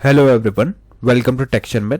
Hello everyone, welcome to Texture Math.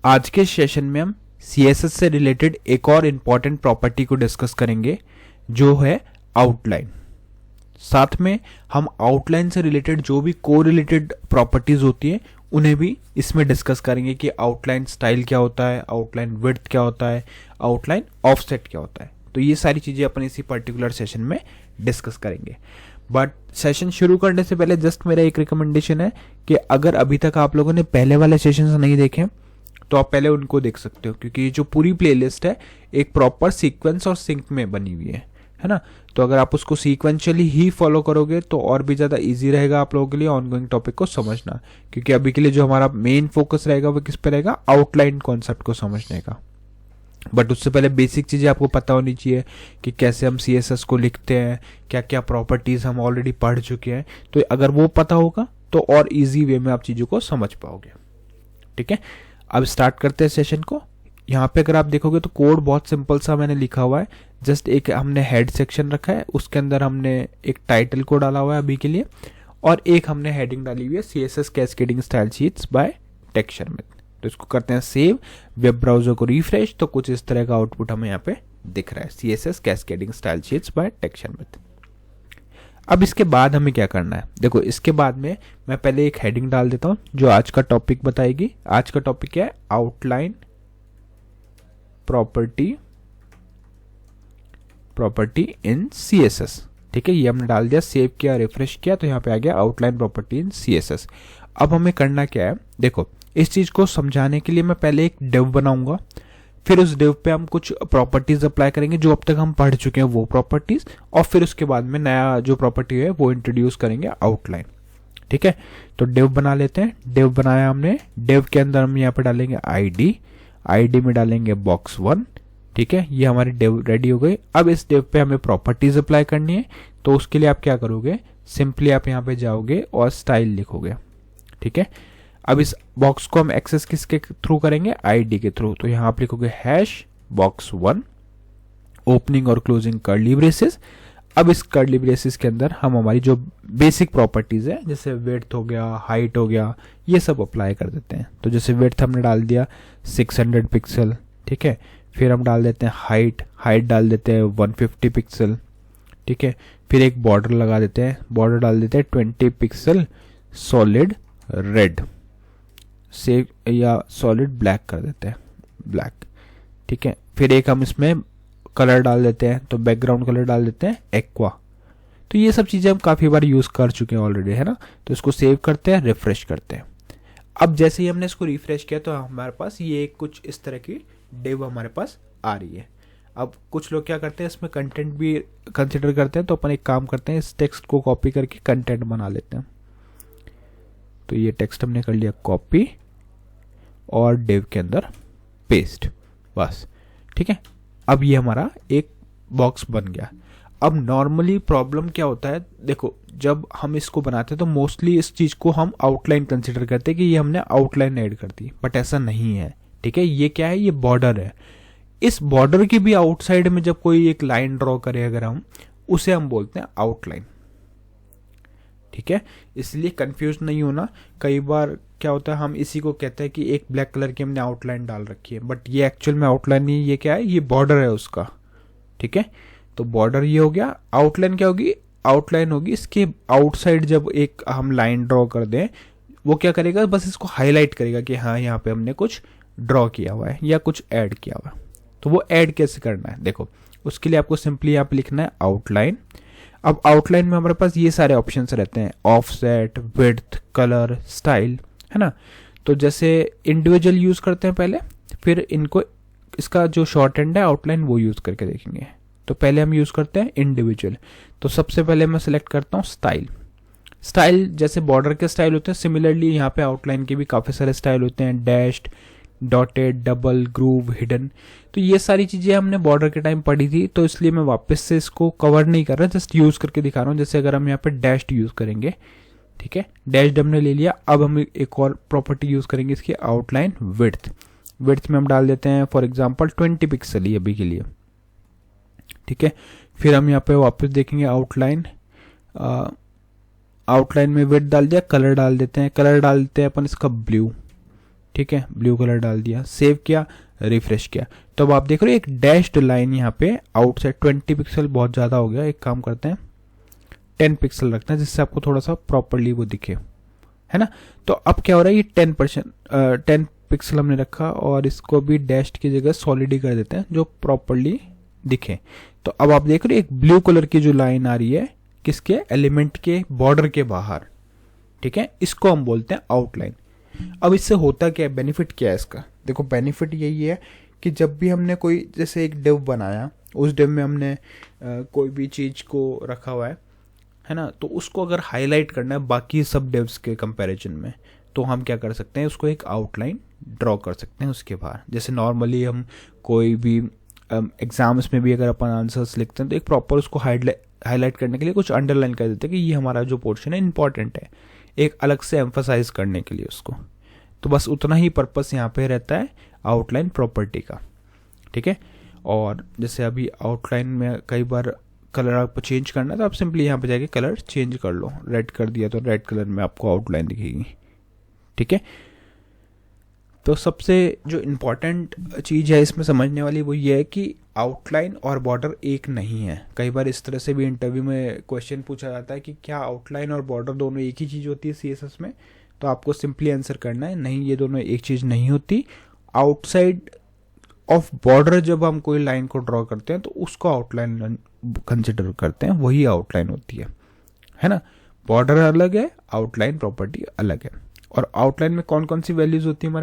आज के session में हम सीएसएस से रिलेटेड एक और इम्पॉर्टेंट प्रॉपर्टी को डिस्कस करेंगे जो है आउटलाइन। साथ में हम आउटलाइन से रिलेटेड जो भी को रिलेटेड प्रॉपर्टीज होती है उन्हें भी इसमें डिस्कस करेंगे कि आउटलाइन स्टाइल क्या होता है, आउटलाइन विड्थ क्या होता है, आउटलाइन ऑफसेट क्या होता है। तो ये सारी चीज़ें अपन इसी पर्टिकुलर सेशन में डिस्कस करेंगे। बट सेशन शुरू करने से पहले जस्ट मेरा एक रिकमेंडेशन है कि अगर अभी तक आप लोगों ने पहले वाले सेशन नहीं देखे तो आप पहले उनको देख सकते हो, क्योंकि ये जो पूरी प्लेलिस्ट है एक प्रॉपर सीक्वेंस और सिंक में बनी हुई है ना। तो अगर आप उसको सीक्वेंशियली ही फॉलो करोगे तो और भी ज़्यादा इजी रहेगा आप लोगों के लिए ऑनगोइंग टॉपिक को समझना, क्योंकि अभी के लिए जो हमारा मेन फोकस रहेगा वो किस पे रहेगा, आउटलाइन कॉन्सेप्ट को समझने का। बट उससे पहले बेसिक चीज़ें आपको पता होनी चाहिए कि कैसे हम सीएसएस को लिखते हैं, क्या क्या प्रॉपर्टीज़ हम ऑलरेडी पढ़ चुके हैं। तो अगर वो पता होगा तो और इजी वे में आप चीज़ों को समझ पाओगे। ठीक है, अब स्टार्ट करते हैं सेशन को। यहाँ पे अगर आप देखोगे तो कोड बहुत सिंपल सा मैंने लिखा हुआ है। जस्ट एक हमने हेड सेक्शन रखा है, उसके अंदर हमने एक टाइटल को डाला हुआ है अभी के लिए, और एक हमने हेडिंग डाली हुई है CSS cascading style sheets by Texture Math. तो इसको करते हैं सेव, वेब ब्राउजर को रिफ्रेश, तो कुछ इस तरह का आउटपुट हमें यहाँ पे दिख रहा है, CSS cascading style sheets by Texture Math. अब इसके बाद हमें क्या करना है, देखो इसके बाद में मैं पहले एक हेडिंग डाल देता हूँ जो आज का टॉपिक बताएगी। आज का टॉपिक क्या है, आउटलाइन प्रॉपर्टी इन सीएसएस। ठीक है, ये हमने डाल दिया, सेव किया, रिफ्रेश किया, तो यहाँ पे आ गया आउटलाइन प्रॉपर्टी इन सीएसएस। अब हमें करना क्या है, देखो इस चीज को समझाने के लिए मैं पहले एक डिव बनाऊंगा, फिर उस डिव पे हम कुछ प्रॉपर्टीज अप्लाई करेंगे जो अब तक हम पढ़ चुके हैं वो प्रॉपर्टीज, और फिर उसके बाद में नया जो प्रॉपर्टी है वो इंट्रोड्यूस करेंगे, आउटलाइन। ठीक है, तो डिव बना लेते हैं। डिव बनाया हमने, डिव के अंदर हम यहाँ पे डालेंगे आईडी में डालेंगे box1। ठीक है, ये हमारी डिव रेडी हो गई। अब इस डिव पे हमें प्रॉपर्टीज अप्लाई करनी है, तो उसके लिए आप क्या करोगे, सिंपली आप यहाँ पे जाओगे और स्टाइल लिखोगे। ठीक है, अब इस बॉक्स को हम एक्सेस किसके थ्रू करेंगे, आईडी के थ्रू। तो यहाँ आप लिखोगे #box1 ओपनिंग और क्लोजिंग कर्ली ब्रेसेस। अब इस कर्ली ब्रेसेस के अंदर हम हमारी जो बेसिक प्रॉपर्टीज है जैसे विड्थ हो गया, हाइट हो गया, ये सब अप्लाई कर देते हैं। तो जैसे विड्थ हमने डाल दिया 600 पिक्सल। ठीक है, फिर हम डाल देते हैं हाइट डाल देते हैं 150 पिक्सल। ठीक है, फिर एक बॉर्डर लगा देते हैं, बॉर्डर डाल देते हैं 20 पिक्सल सॉलिड रेड से या सॉलिड ब्लैक कर देते हैं, ब्लैक। ठीक है, फिर एक हम इसमें कलर डाल देते हैं, तो बैकग्राउंड कलर डाल देते हैं एक्वा। तो ये सब चीज़ें हम काफ़ी बार यूज़ कर चुके हैं ऑलरेडी, है ना। तो इसको सेव करते हैं, रिफ्रेश करते हैं। अब जैसे ही हमने इसको रिफ्रेश किया तो हमारे पास ये कुछ इस तरह की डिव हमारे पास आ रही है। अब कुछ लोग क्या करते हैं, इसमें कंटेंट भी कंसिडर करते हैं, तो अपन एक काम करते हैं, इस टेक्स्ट को कॉपी करके कंटेंट बना लेते हैं। तो ये टेक्स्ट हमने कर लिया कॉपी और डिव के अंदर पेस्ट, बस। ठीक है, अब ये हमारा एक बॉक्स बन गया। अब नॉर्मली प्रॉब्लम क्या होता है, देखो जब हम इसको बनाते हैं तो मोस्टली इस चीज़ को हम आउटलाइन कंसिडर करते हैं कि ये हमने आउटलाइन ऐड कर दी, बट ऐसा नहीं है। ठीक है, ये क्या है, ये बॉर्डर है। इस बॉर्डर की भी आउटसाइड में जब कोई एक लाइन ड्रॉ करे अगर हम, उसे हम बोलते हैं आउटलाइन। ठीक है, इसलिए कंफ्यूज नहीं होना। कई बार क्या होता है, हम इसी को कहते हैं कि एक ब्लैक कलर की हमने आउटलाइन डाल रखी है, बट ये एक्चुअल में आउटलाइन नहीं, ये क्या है, ये बॉर्डर है उसका। ठीक है, तो बॉर्डर ये हो गया। आउटलाइन क्या होगी, आउटलाइन होगी इसके आउटसाइड जब एक हम लाइन ड्रॉ कर दें, वो क्या करेगा, बस इसको हाईलाइट करेगा कि हाँ यहाँ पे हमने कुछ ड्रॉ किया हुआ है या कुछ ऐड किया हुआ है। तो वो ऐड कैसे करना है, देखो उसके लिए आपको सिंपली यहाँ पे लिखना है आउटलाइन। अब आउटलाइन में हमारे पास ये सारे ऑप्शंस रहते हैं, ऑफसेट, विड्थ, कलर, स्टाइल, है ना। तो जैसे इंडिविजुअल यूज करते हैं पहले, फिर इनको इसका जो शॉर्ट हैंड है आउटलाइन वो यूज करके देखेंगे। तो पहले हम यूज करते हैं इंडिविजुअल। तो सबसे पहले मैं सिलेक्ट करता हूँ स्टाइल। जैसे बॉर्डर के स्टाइल होते हैं, सिमिलरली यहाँ पे आउटलाइन के भी काफी सारे स्टाइल होते हैं, dashed, dotted, double, groove, hidden. तो ये सारी चीजें हमने बॉर्डर के टाइम पढ़ी थी, तो इसलिए मैं वापस से इसको कवर नहीं कर रहा, जस्ट यूज करके दिखा रहा हूँ। जैसे अगर हम यहाँ पे डैश्ड यूज करेंगे, ठीक है, डैश्ड हमने ले लिया। अब हम एक और प्रॉपर्टी यूज करेंगे इसकी, आउटलाइन विड्थ में हम डाल देते हैं फॉर एग्जांपल 20 पिक्सल ही अभी के लिए। ठीक है, फिर हम यहाँ पे वापस देखेंगे आउटलाइन आउटलाइन में विड्थ डाल दिया, कलर डाल देते हैं, कलर डालते हैं अपन इसका ब्लू, ठीक है, ब्लू कलर डाल दिया, सेव किया, रिफ्रेश किया। तो अब आप देख रहे हो एक डैश्ड लाइन यहाँ पे आउटसाइड 20 पिक्सल बहुत ज़्यादा हो गया, एक काम करते हैं 10 पिक्सल रखते हैं जिससे आपको थोड़ा सा प्रॉपरली वो दिखे, है ना। तो अब क्या हो रहा है, ये 10 पिक्सल हमने रखा और इसको भी डैश्ड की जगह सॉलिड ही कर देते हैं जो प्रॉपरली दिखे। तो अब आप देख रहे हो एक ब्लू कलर की जो लाइन आ रही है किसके, एलिमेंट के बॉर्डर के बाहर, ठीक है, इसको हम बोलते हैं आउटलाइन। अब इससे होता क्या है, बेनिफिट क्या है इसका, देखो बेनिफिट यही है कि जब भी हमने कोई जैसे एक डिव बनाया, उस डिव में हमने कोई भी चीज़ को रखा हुआ है ना, तो उसको अगर हाईलाइट करना है बाकी सब डिव्स के कंपैरिजन में, तो हम क्या कर सकते हैं, उसको एक आउटलाइन ड्रॉ कर सकते हैं उसके बाहर। जैसे नॉर्मली हम कोई भी एग्जाम्स में भी अगर अपन आंसर्स लिखते हैं तो एक प्रॉपर उसको हाईलाइट करने के लिए कुछ अंडरलाइन कर देते हैं कि ये हमारा जो पोर्शन है इंपॉर्टेंट है, एक अलग से एम्फसाइज करने के लिए उसको। तो बस उतना ही पर्पस यहाँ पे रहता है आउटलाइन प्रॉपर्टी का, ठीक है। और जैसे अभी आउटलाइन में कई बार कलर आपको चेंज करना है तो आप सिंपली यहाँ पे जाके कलर चेंज कर लो, रेड कर दिया तो रेड कलर में आपको आउटलाइन दिखेगी, ठीक है। तो सबसे जो इम्पोर्टेंट चीज़ है इसमें समझने वाली वो ये है कि आउटलाइन और बॉर्डर एक नहीं है। कई बार इस तरह से भी इंटरव्यू में क्वेश्चन पूछा जाता है कि क्या आउटलाइन और बॉर्डर दोनों एक ही चीज़ होती है सीएसएस में, तो आपको सिंपली आंसर करना है नहीं, ये दोनों एक चीज़ नहीं होती। आउटसाइड ऑफ बॉर्डर जब हम कोई लाइन को ड्रॉ करते हैं तो उसको आउटलाइन कंसिडर करते हैं, वही आउटलाइन होती है ना। बॉर्डर अलग है, आउटलाइन प्रॉपर्टी अलग है। और आउटलाइन में कौन कौन सी वैल्यूज होती है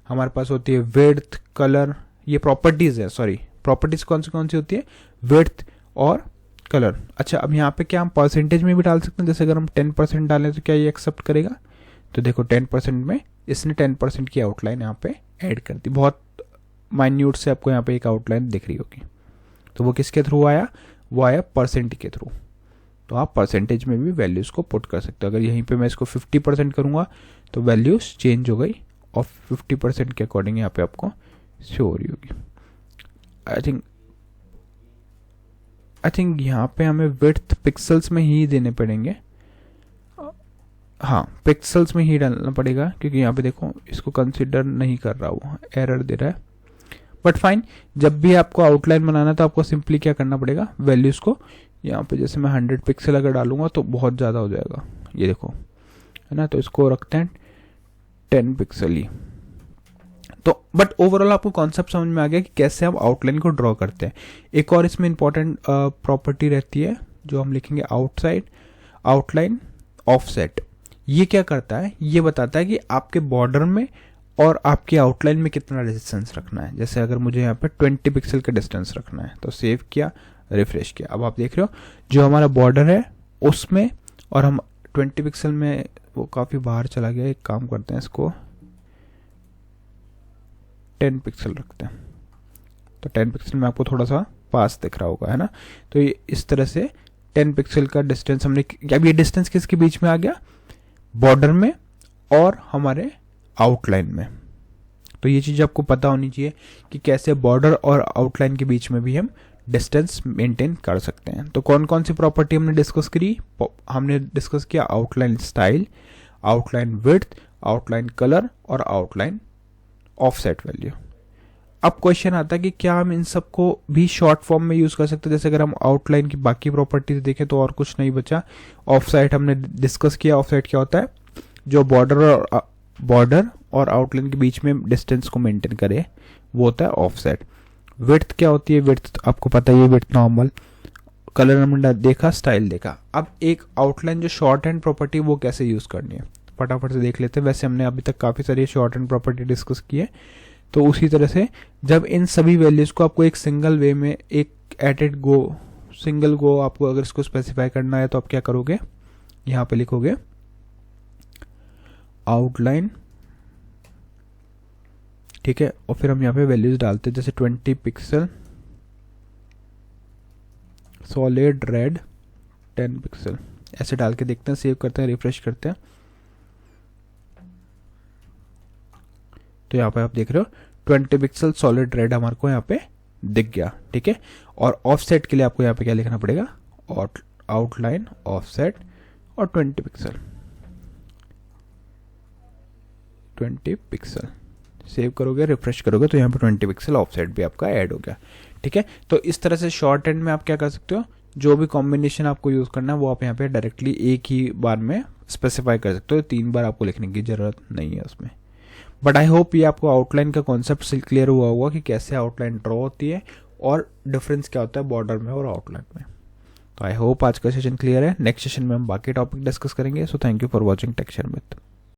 हमारे पास होती है विड्थ, कलर, ये प्रॉपर्टीज है, सॉरी प्रॉपर्टीज कौन सी होती है, विड्थ और कलर। अच्छा, अब यहाँ पे क्या हम परसेंटेज में भी डाल सकते हैं, जैसे अगर हम 10% डालें तो क्या ये एक्सेप्ट करेगा, तो देखो 10% में इसने 10% की आउटलाइन यहाँ पे ऐड कर दी, बहुत माइन्यूट से आपको यहाँ पे एक आउटलाइन दिख रही होगी। तो वो किसके थ्रू आया, वो आया परसेंट के थ्रू। तो आप परसेंटेज में भी वैल्यूज़ को पुट कर सकते हो। अगर यहीं पे मैं इसको 50% करूँगा तो वैल्यूज़ चेंज हो गई और 50% के अकॉर्डिंग यहाँ पे आपको शो हो रही होगी। आई थिंक यहाँ पे हमें विड्थ पिक्सल्स में ही देने पड़ेंगे, हाँ पिक्सल्स में ही डालना पड़ेगा, क्योंकि यहाँ पे देखो इसको कंसिडर नहीं कर रहा, वो एरर दे रहा है। बट फाइन, जब भी आपको आउटलाइन बनाना तो आपको सिंपली क्या करना पड़ेगा, वैल्यूज़ को यहाँ पे जैसे मैं 100 पिक्सल अगर डालूंगा तो बहुत ज़्यादा हो जाएगा, ये देखो है ना, तो इसको रखते हैं 10 पिक्सल ही। तो बट ओवरऑल आपको कॉन्सेप्ट समझ में आ गया कि कैसे हम आउटलाइन को ड्रॉ करते हैं। एक और इसमें इंपॉर्टेंट प्रॉपर्टी रहती है जो हम लिखेंगे आउटलाइन ऑफसेट। ये क्या करता है, ये बताता है कि आपके बॉर्डर में और आपके आउटलाइन में कितना डिस्टेंस रखना है। जैसे अगर मुझे यहाँ पे 20 पिक्सल का डिस्टेंस रखना है तो सेव किया, रिफ्रेश किया, अब आप देख रहे हो जो हमारा बॉर्डर है उसमें और हम 20 पिक्सल में वो काफ़ी बाहर चला गया। एक काम करते हैं, इसको 10 पिक्सल रखते हैं, तो 10 पिक्सल में आपको थोड़ा सा पास दिख रहा होगा, है ना। तो ये इस तरह से 10 पिक्सल का डिस्टेंस हमने, अब ये डिस्टेंस किसके बीच में आ गया, बॉर्डर में और हमारे आउटलाइन में। तो ये चीज़ आपको पता होनी चाहिए कि कैसे बॉर्डर और आउटलाइन के बीच में भी हम डिस्टेंस मेंटेन कर सकते हैं। तो कौन कौन सी प्रॉपर्टी हमने डिस्कस करी, हमने डिस्कस किया outline style, outline width, outline colour और आउटलाइन ऑफसेट वैल्यू। अब क्वेश्चन आता है कि क्या हम इन सब को भी शॉर्ट फॉर्म में यूज कर सकते हैं। जैसे अगर हम आउटलाइन की बाकी प्रॉपर्टीज देखें तो और कुछ नहीं बचा। ऑफसेट हमने डिस्कस किया, ऑफसेट क्या होता है, जो बॉर्डर और आउटलाइन के बीच में डिस्टेंस को मेंटेन करे, वो होता है ऑफसेट। विड्थ क्या होती है, विड्थ आपको पता ही है, विड्थ नॉर्मल। कलर हमने देखा, स्टाइल देखा। अब एक आउटलाइन जो शॉर्ट हैंड प्रॉपर्टी, वो कैसे यूज करनी है फटाफट से देख लेते हैं। वैसे हमने अभी तक काफी सारी शॉर्ट हैंड प्रॉपर्टी डिस्कस की है। तो उसी तरह से जब इन सभी वैल्यूज को आपको एक सिंगल वे में, एक सिंगल गो आपको अगर इसको स्पेसिफाई करना है तो आप क्या करोगे, यहाँ पे लिखोगे आउटलाइन, ठीक है, और फिर हम यहाँ पे वैल्यूज डालते हैं, जैसे 20 पिक्सल, सॉलिड रेड 10 पिक्सल, ऐसे डाल के देखते हैं, सेव करते हैं, रिफ्रेश करते हैं। तो यहाँ पे आप देख रहे हो 20 पिक्सल सॉलिड रेड हमारे को यहाँ पे दिख गया, ठीक है। और ऑफसेट के लिए आपको यहाँ पे क्या लिखना पड़ेगा, आउटलाइन ऑफसेट, और 20 पिक्सल, 20 पिक्सल सेव करोगे, रिफ्रेश करोगे तो यहाँ पे 20 पिक्सल ऑफसेट भी आपका ऐड हो गया। ठीक है, तो इस तरह से शॉर्ट एंड में आप क्या कर सकते हो, जो भी कॉम्बिनेशन आपको यूज़ करना है वो आप यहाँ पे डायरेक्टली एक ही बार में स्पेसिफाई कर सकते हो, 3 बार आपको लिखने की ज़रूरत नहीं है उसमें। बट आई होप ये आपको आउटलाइन का कॉन्सेप्ट क्लियर हुआ होगा कि कैसे आउटलाइन ड्रॉ होती है और डिफरेंस क्या होता है बॉर्डर में और आउटलाइन में। तो आई होप आज का सेशन क्लियर है। नेक्स्ट सेशन में हम बाकी टॉपिक डिस्कस करेंगे। So thank you for watching texture myth.